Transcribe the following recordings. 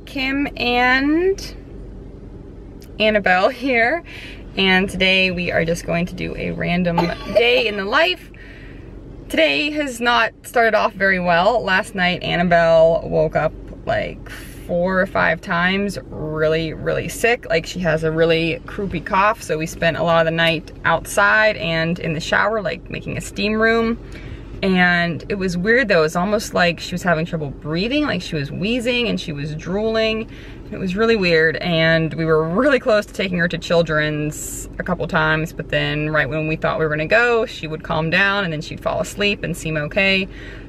Kim and Annabelle here, and today we are just going to do a random day in the life. Today has not started off very well. Last night Annabelle woke up like 4 or 5 times really sick. Like she has a really croupy cough, so we spent a lot of the night outside and in the shower, like making a steam room. And it was weird though, it was almost like she was having trouble breathing, like she was wheezing and she was drooling. It was really weird, and we were really close to taking her to Children's a couple times, but then right when we thought we were gonna go, she would calm down and then she'd fall asleep and seem okay.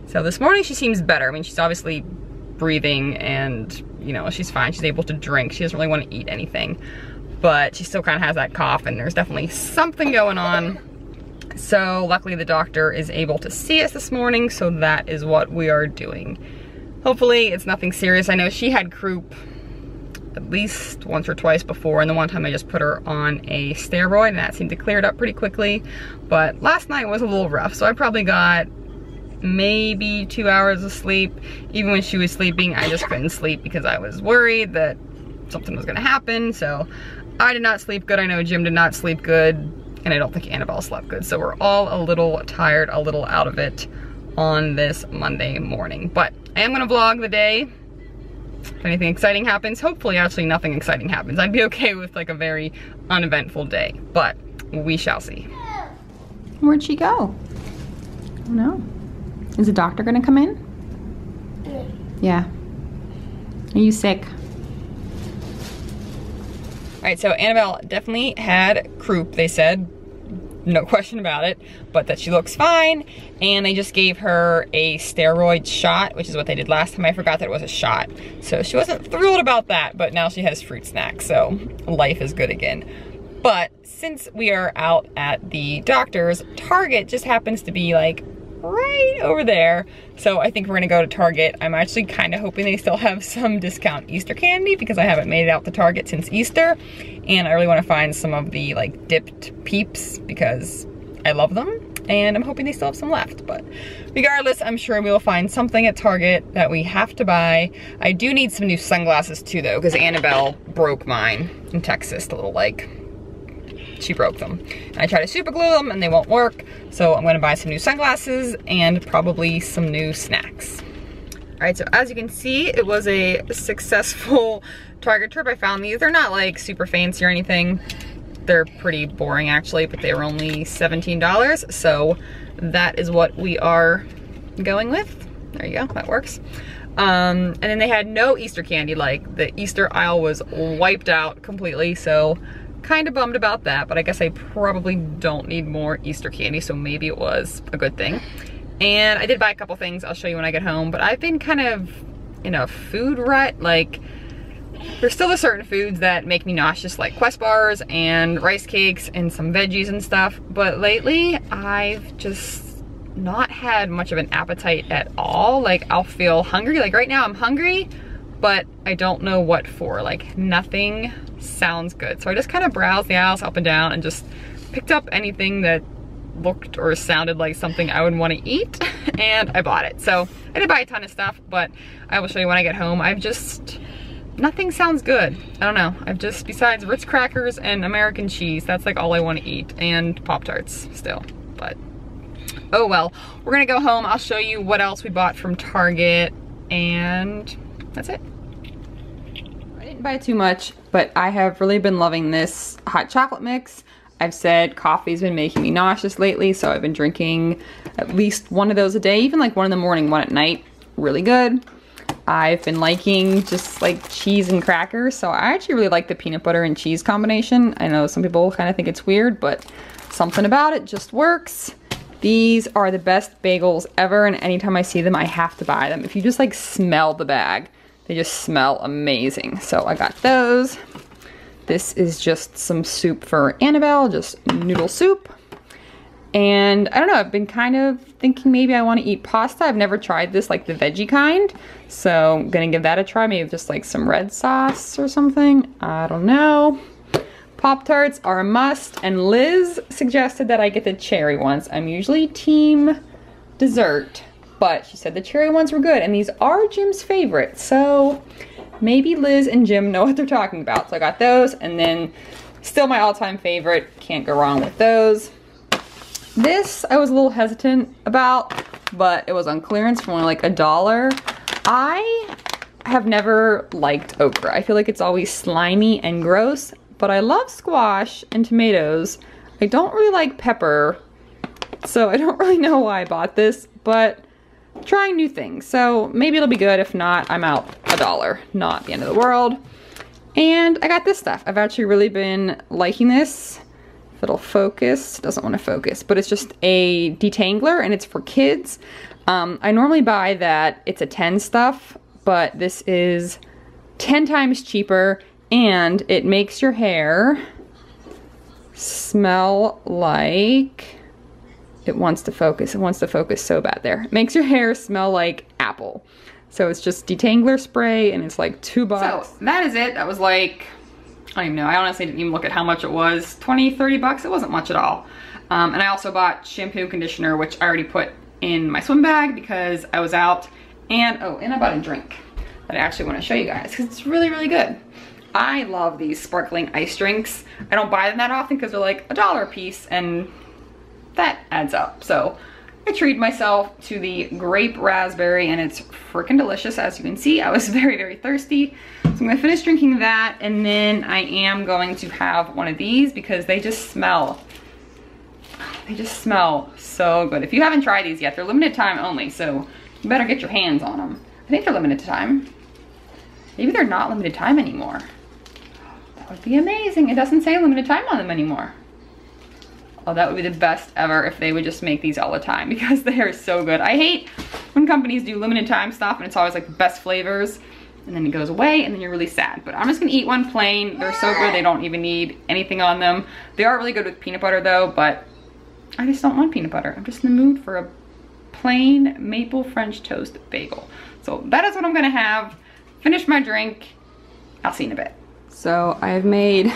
So this morning she seems better. I mean, she's obviously breathing and, you know, she's fine. She's able to drink. She doesn't really want to eat anything, but she still kind of has that cough and there's definitely something going on. So luckily the doctor is able to see us this morning, so that is what we are doing. Hopefully it's nothing serious. I know she had croup at least once or twice before, and the one time I just put her on a steroid and that seemed to clear it up pretty quickly. But last night was a little rough, so I probably got maybe 2 hours of sleep. Even when she was sleeping, I just couldn't sleep because I was worried that something was gonna happen. So I did not sleep good. I know Jim did not sleep good, and I don't think Annabelle slept good. So we're all a little tired, a little out of it on this Monday morning. But I am gonna vlog the day. If anything exciting happens, hopefully actually nothing exciting happens. I'd be okay with like a very uneventful day, but we shall see. Where'd she go? I don't know. Is the doctor gonna come in? Yeah. Are you sick? All right, so Annabelle definitely had croup, they said. No question about it, but that she looks fine. And they just gave her a steroid shot, which is what they did last time. I forgot that it was a shot. So she wasn't thrilled about that, but now she has fruit snacks, so life is good again. But since we are out at the doctor's, Target just happens to be like right over there. So I think we're gonna go to Target. I'm actually kind of hoping they still have some discount Easter candy because I haven't made it out to Target since Easter. And I really wanna find some of the like dipped Peeps because I love them. And I'm hoping they still have some left. But regardless, I'm sure we will find something at Target that we have to buy. I do need some new sunglasses too though, because Annabelle broke mine in Texas, the little like, she broke them. I tried to super glue them and they won't work. So I'm gonna buy some new sunglasses and probably some new snacks. All right, so as you can see, it was a successful Target trip. I found these. They're not like super fancy or anything. They're pretty boring actually, but they were only $17. So that is what we are going with. There you go, that works. And then they had no Easter candy. Like the Easter aisle was wiped out completely. So kind of bummed about that, but I guess I probably don't need more Easter candy, so maybe it was a good thing. And I did buy a couple things I'll show you when I get home, but I've been kind of in a food rut. Like there's still a certain foods that make me nauseous, like Quest bars and rice cakes and some veggies and stuff, but lately I've just not had much of an appetite at all. Like I'll feel hungry, like right now I'm hungry, but I don't know what for. Like nothing sounds good. So I just kind of browsed the aisles up and down and just picked up anything that looked or sounded like something I would want to eat, and I bought it. So I didn't buy a ton of stuff, but I will show you when I get home. Nothing sounds good. I don't know. I've just, besides Ritz crackers and American cheese, that's like all I want to eat, and Pop-Tarts still, but oh well. We're gonna go home. I'll show you what else we bought from Target, and that's it. I didn't buy too much, but I have really been loving this hot chocolate mix. I've said coffee's been making me nauseous lately, so I've been drinking at least one of those a day, even like one in the morning, one at night. Really good. I've been liking just like cheese and crackers, so I actually really like the peanut butter and cheese combination. I know some people kind of think it's weird, but something about it just works. These are the best bagels ever, and anytime I see them, I have to buy them. If you just like smell the bag, they just smell amazing. So I got those. This is just some soup for Annabelle, just noodle soup. And I don't know, I've been kind of thinking maybe I want to eat pasta. I've never tried this, like the veggie kind. So I'm gonna give that a try, maybe just like some red sauce or something. I don't know. Pop-Tarts are a must, and Liz suggested that I get the cherry ones. I'm usually team dessert, but she said the cherry ones were good, and these are Jim's favorite. So maybe Liz and Jim know what they're talking about. So I got those, and then still my all-time favorite, can't go wrong with those. This I was a little hesitant about, but it was on clearance for only like $1. I have never liked okra. I feel like it's always slimy and gross, but I love squash and tomatoes. I don't really like pepper, so I don't really know why I bought this, but trying new things. So maybe it'll be good. If not, I'm out $1. Not the end of the world. And I got this stuff. I've actually really been liking this. If it'll focus, it doesn't want to focus, but it's just a detangler and it's for kids. I normally buy that it's a 10 stuff, but this is 10 times cheaper, and it makes your hair smell like, it wants to focus. It wants to focus so bad there. It makes your hair smell like apple. So it's just detangler spray, and it's like $2. So that is it. That was like, I don't even know. I honestly didn't even look at how much it was. 20, 30 bucks. It wasn't much at all. And I also bought shampoo and conditioner, which I already put in my swim bag because I was out. And oh, and I bought a drink that I actually want to show you guys because it's really, really good. I love these sparkling ice drinks. I don't buy them that often because they're like $1 a piece, and that adds up. So I treated myself to the grape raspberry, and it's freaking delicious. As you can see, I was very, very thirsty. So I'm gonna finish drinking that, and then I am going to have one of these because they just smell so good. If you haven't tried these yet, they're limited time only, so you better get your hands on them. I think they're limited time. Maybe they're not limited time anymore. That would be amazing. It doesn't say limited time on them anymore. Oh, that would be the best ever if they would just make these all the time because they are so good. I hate when companies do limited time stuff and it's always like the best flavors and then it goes away and then you're really sad. But I'm just gonna eat one plain. They're so good, they don't even need anything on them. They are really good with peanut butter though, but I just don't want peanut butter. I'm just in the mood for a plain maple French toast bagel. So that is what I'm gonna have. Finish my drink. I'll see you in a bit. So I've made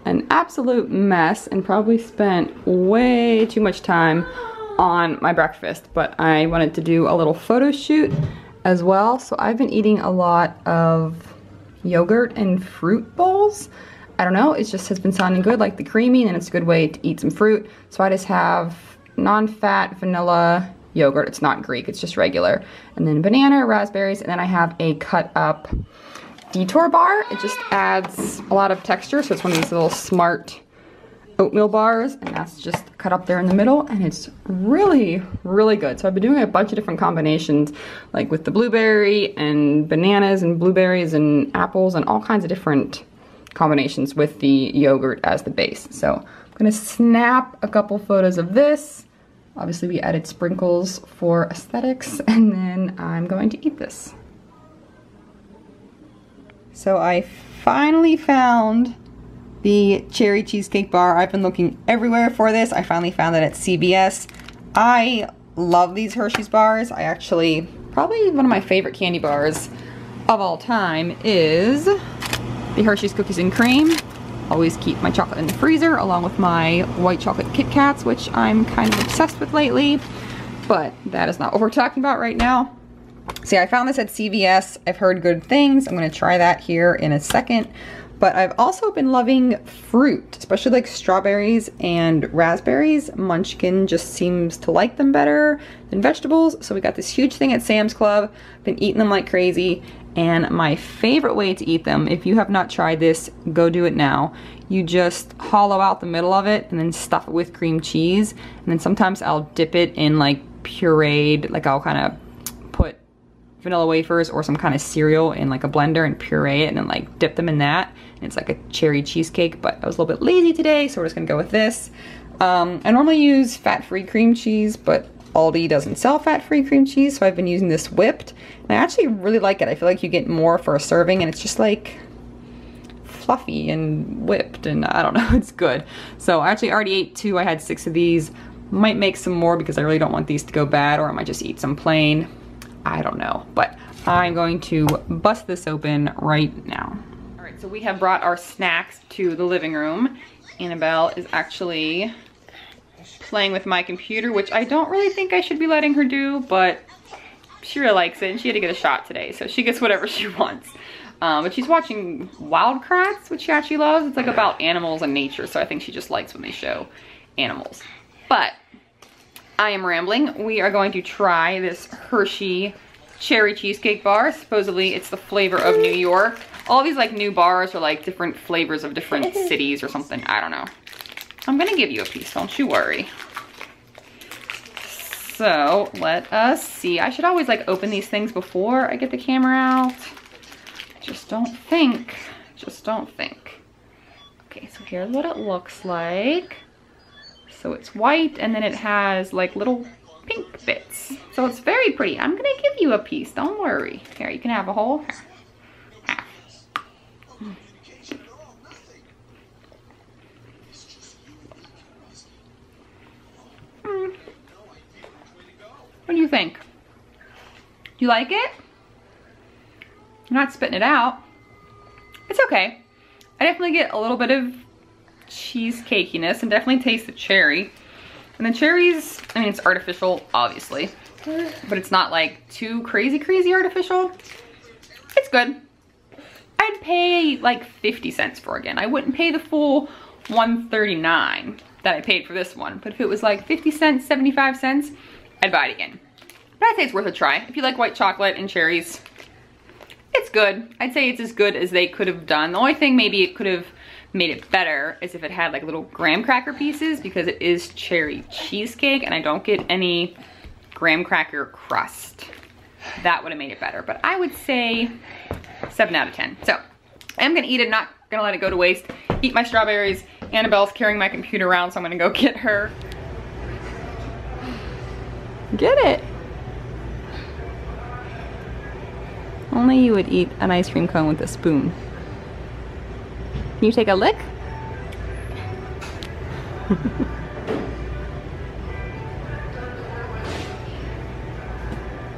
an absolute mess and probably spent way too much time on my breakfast, but I wanted to do a little photo shoot as well. So I've been eating a lot of yogurt and fruit bowls. I don't know, it just has been sounding good, like the creamy, and it's a good way to eat some fruit. So I just have non-fat vanilla yogurt. It's not Greek, it's just regular. And then banana, raspberries, and then I have a cut up Detour bar. It just adds a lot of texture, so it's one of these little smart oatmeal bars, and that's just cut up there in the middle, and it's really, really good. So I've been doing a bunch of different combinations, like with the blueberry and bananas and blueberries and apples and all kinds of different combinations with the yogurt as the base. So I'm gonna snap a couple photos of this. Obviously we added sprinkles for aesthetics, and then I'm going to eat this. So I finally found the cherry cheesecake bar. I've been looking everywhere for this. I finally found it at CVS. I love these Hershey's bars. I actually, probably one of my favorite candy bars of all time is the Hershey's Cookies and Cream. Always keep my chocolate in the freezer along with my white chocolate Kit Kats, which I'm kind of obsessed with lately, but that is not what we're talking about right now. See, I found this at CVS. I've heard good things. I'm gonna try that here in a second. But I've also been loving fruit, especially like strawberries and raspberries. Munchkin just seems to like them better than vegetables. So we got this huge thing at Sam's Club. Been eating them like crazy. And my favorite way to eat them, if you have not tried this, go do it now. You just hollow out the middle of it and then stuff it with cream cheese. And then sometimes I'll dip it in like pureed, like I'll kind of put vanilla wafers or some kind of cereal in like a blender and puree it and then like dip them in that. And it's like a cherry cheesecake, but I was a little bit lazy today, so we're just gonna go with this. I normally use fat-free cream cheese, but Aldi doesn't sell fat-free cream cheese, so I've been using this whipped. And I actually really like it. I feel like you get more for a serving, and it's just like fluffy and whipped, and I don't know, it's good. So I actually already ate 2. I had 6 of these. Might make some more because I really don't want these to go bad, or I might just eat some plain. I don't know, but I'm going to bust this open right now. All right, so we have brought our snacks to the living room. Annabelle is actually playing with my computer, which I don't really think I should be letting her do, but she really likes it and she had to get a shot today, so she gets whatever she wants. But she's watching Wildcrafts, which she actually loves. It's like about animals and nature, so I think she just likes when they show animals. But I am rambling. We are going to try this Hershey cherry cheesecake bar. Supposedly it's the flavor of New York. All these like new bars are like different flavors of different cities or something. I don't know. I'm gonna give you a piece, don't you worry. So let us see. I should always like open these things before I get the camera out. Just don't think. Okay, so here's what it looks like. So it's white and then it has like little pink bits. So it's very pretty. I'm gonna give you a piece, don't worry. Here, you can have a whole half. What do you think? Do you like it? You're not spitting it out. It's okay. I definitely get a little bit of cheesecakiness and definitely taste the cherry. And the cherries, I mean, it's artificial, obviously, but it's not like too crazy artificial. It's good. I'd pay like 50 cents for it again. I wouldn't pay the full $1.39 that I paid for this one. But if it was like 50 cents, 75 cents, I'd buy it again. But I'd say it's worth a try. If you like white chocolate and cherries, it's good. I'd say it's as good as they could have done. The only thing maybe it could have made it better is if it had like little graham cracker pieces, because it is cherry cheesecake and I don't get any graham cracker crust. That would have made it better, but I would say 7 out of 10. So I'm gonna eat it, not gonna let it go to waste. Eat my strawberries. Annabelle's carrying my computer around, so I'm gonna go get her. Get it. Only you would eat an ice cream cone with a spoon. Can you take a lick?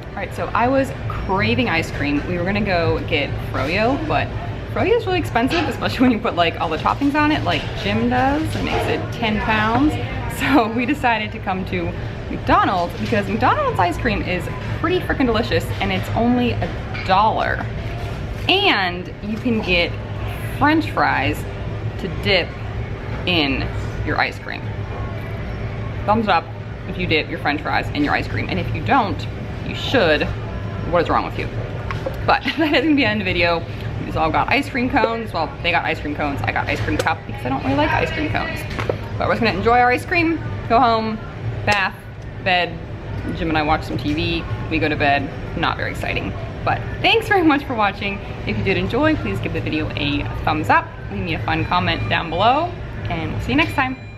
All right, so I was craving ice cream. We were gonna go get froyo, but froyo is really expensive, especially when you put like all the toppings on it, like Jim does. It makes it 10 pounds. So we decided to come to McDonald's because McDonald's ice cream is pretty freaking delicious and it's only $1. And you can get French fries to dip in your ice cream. Thumbs up if you dip your French fries in your ice cream. And if you don't, you should. What is wrong with you? But that is gonna be the end of the video. We just all got ice cream cones. Well, they got ice cream cones. I got ice cream cup because I don't really like ice cream cones. But we're just gonna enjoy our ice cream, go home, bath, bed. Jim and I watch some TV. We go to bed. Not very exciting. But thanks very much for watching. If you did enjoy, please give the video a thumbs up. Leave me a fun comment down below. And we'll see you next time.